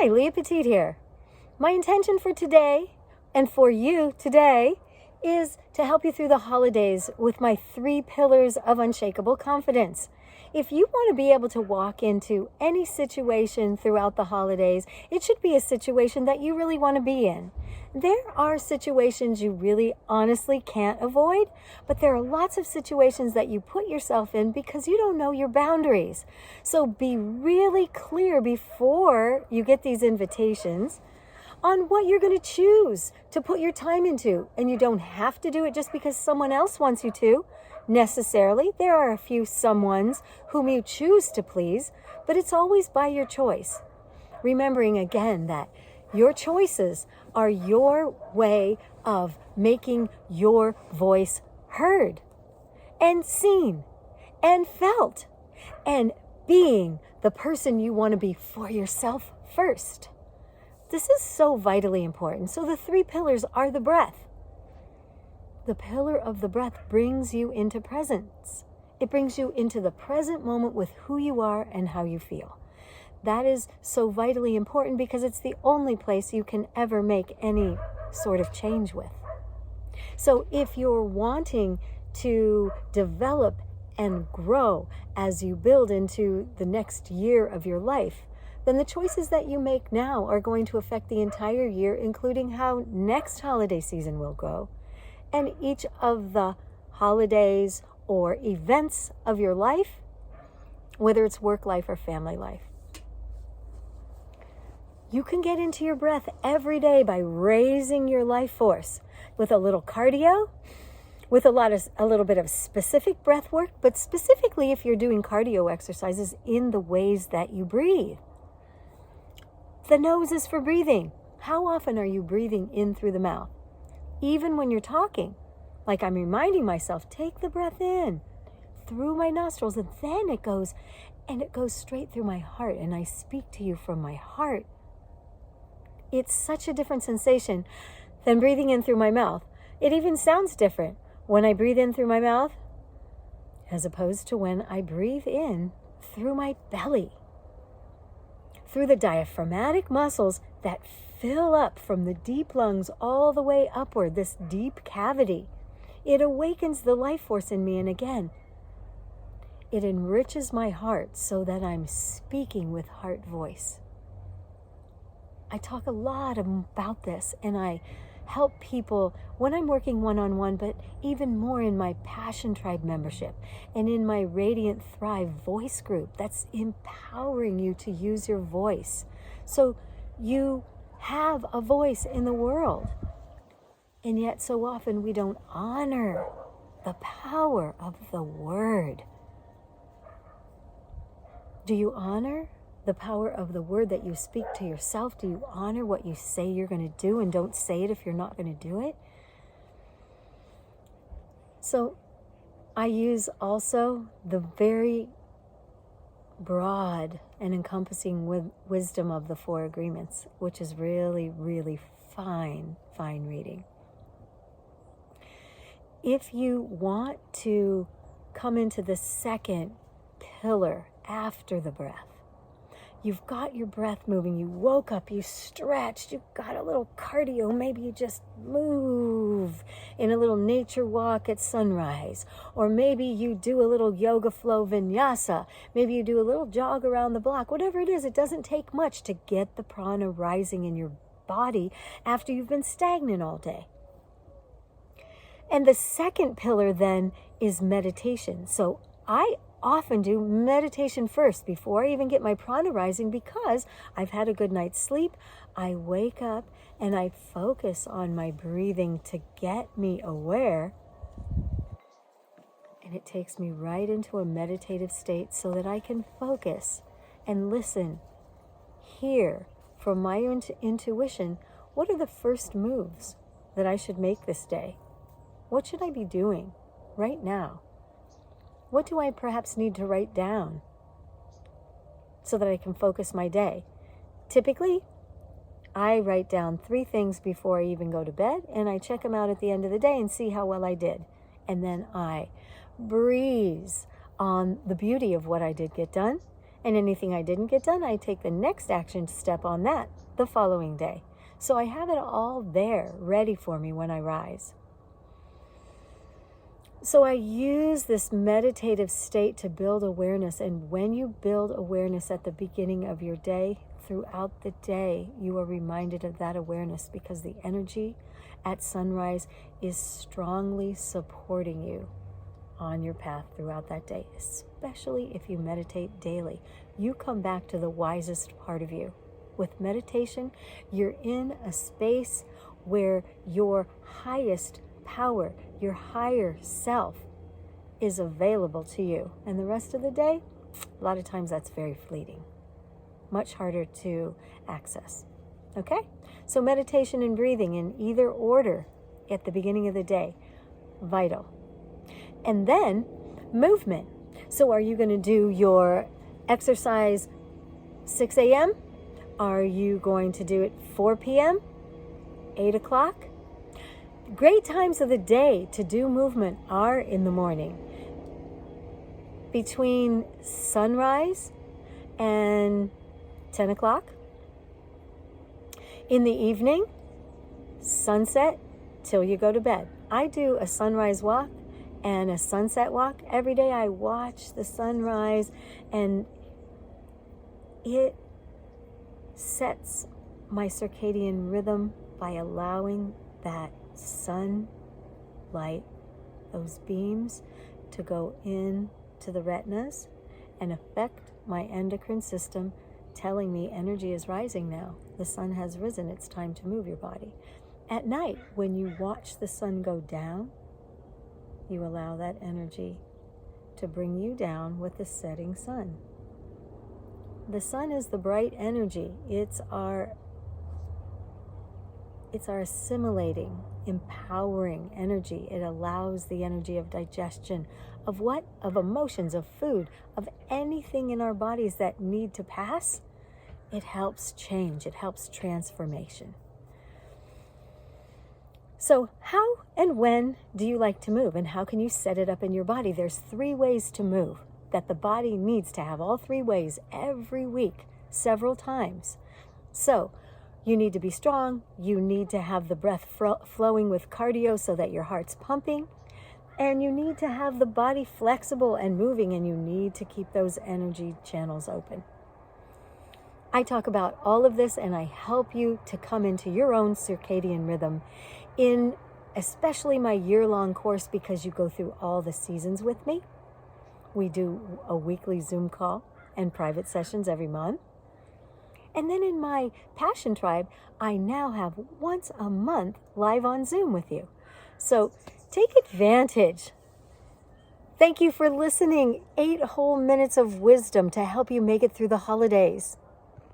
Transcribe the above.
Hi, Leah Petite here. My intention for today and for you today is to help you through the holidays with my 3 pillars of unshakable confidence. If you want to be able to walk into any situation throughout the holidays, it should be a situation that you really want to be in. There are situations you really honestly can't avoid, but there are lots of situations that you put yourself in because you don't know your boundaries. So be really clear before you get these invitations on what you're going to choose to put your time into. And you don't have to do it just because someone else wants you to. Necessarily, there are a few someones whom you choose to please, but it's always by your choice. Remembering again that your choices are your way of making your voice heard and seen and felt and being the person you want to be for yourself first. This is so vitally important. So the 3 pillars are the breath. The pillar of the breath brings you into presence. It brings you into the present moment with who you are and how you feel. That is so vitally important because it's the only place you can ever make any sort of change with. So if you're wanting to develop and grow as you build into the next year of your life, then the choices that you make now are going to affect the entire year, including how next holiday season will go, and each of the holidays or events of your life, whether it's work life or family life. You can get into your breath every day by raising your life force with a little cardio, with a little bit of specific breath work, but specifically if you're doing cardio exercises in the ways that you breathe. The nose is for breathing. How often are you breathing in through the mouth? Even when you're talking, like I'm reminding myself, take the breath in through my nostrils, and then it goes straight through my heart, and I speak to you from my heart. It's such a different sensation than breathing in through my mouth. It even sounds different when I breathe in through my mouth as opposed to when I breathe in through my belly, through the diaphragmatic muscles that fill up from the deep lungs all the way upward, this deep cavity. It awakens the life force in me, and again, it enriches my heart so that I'm speaking with heart voice. I talk a lot about this, and I help people when I'm working one-on-one, but even more in my Passion Tribe membership and in my Radiant Thrive voice group that's empowering you to use your voice. So you have a voice in the world. And yet so often we don't honor the power of the word. Do you honor the power of the word that you speak to yourself? Do you honor what you say you're going to do and don't say it if you're not going to do it? So I use also the very broad and encompassing wisdom of the 4 agreements, which is really, really fine reading. If you want to come into the second pillar after the breath, you've got your breath moving, you woke up, you stretched, you got a little cardio, maybe you just move in a little nature walk at sunrise, or maybe you do a little yoga flow vinyasa, maybe you do a little jog around the block, whatever it is, it doesn't take much to get the prana rising in your body after you've been stagnant all day. And the second pillar then is meditation. So I often do meditation first before I even get my prana rising because I've had a good night's sleep. I wake up and I focus on my breathing to get me aware. And it takes me right into a meditative state so that I can focus and listen, hear from my own intuition, what are the first moves that I should make this day? What should I be doing right now? What do I perhaps need to write down so that I can focus my day? Typically, I write down 3 things before I even go to bed, and I check them out at the end of the day and see how well I did. And then I breeze on the beauty of what I did get done, And anything I didn't get done, I take the next action step on that the following day. So I have it all there ready for me when I rise. So I use this meditative state to build awareness. And when you build awareness at the beginning of your day, throughout the day, you are reminded of that awareness, because the energy at sunrise is strongly supporting you on your path throughout that day, especially if you meditate daily. You come back to the wisest part of you. With meditation, you're in a space where your highest power, your higher self, is available to you. And the rest of the day, a lot of times that's very fleeting, much harder to access. Okay? So meditation and breathing in either order at the beginning of the day, vital. And then movement. So are you going to do your exercise 6 a.m.? Are you going to do it 4 p.m., 8 o'clock? Great times of the day to do movement are in the morning, between sunrise and 10 o'clock. In the evening, sunset till you go to bed. I do a sunrise walk and a sunset walk every day. I watch the sunrise, and it sets my circadian rhythm by allowing that sunlight, those beams, to go in to the retinas and affect my endocrine system, telling me energy is rising now. The sun has risen. It's time to move your body. At night, when you watch the sun go down, you allow that energy to bring you down with the setting sun. The sun is the bright energy. It's our assimilating, empowering energy. It allows the energy of digestion, of what? Of emotions, of food, of anything in our bodies that need to pass. It helps change. It helps transformation. So how and when do you like to move, and how can you set it up in your body? There's 3 ways to move that the body needs to have, all 3 ways every week, several times. So you need to be strong. You need to have the breath flowing with cardio so that your heart's pumping. And you need to have the body flexible and moving, and you need to keep those energy channels open. I talk about all of this, and I help you to come into your own circadian rhythm in especially my year-long course, because you go through all the seasons with me. We do a weekly Zoom call and private sessions every month. And then in my Passion Tribe, I now have once a month live on Zoom with you. So take advantage. Thank you for listening. 8 whole minutes of wisdom to help you make it through the holidays.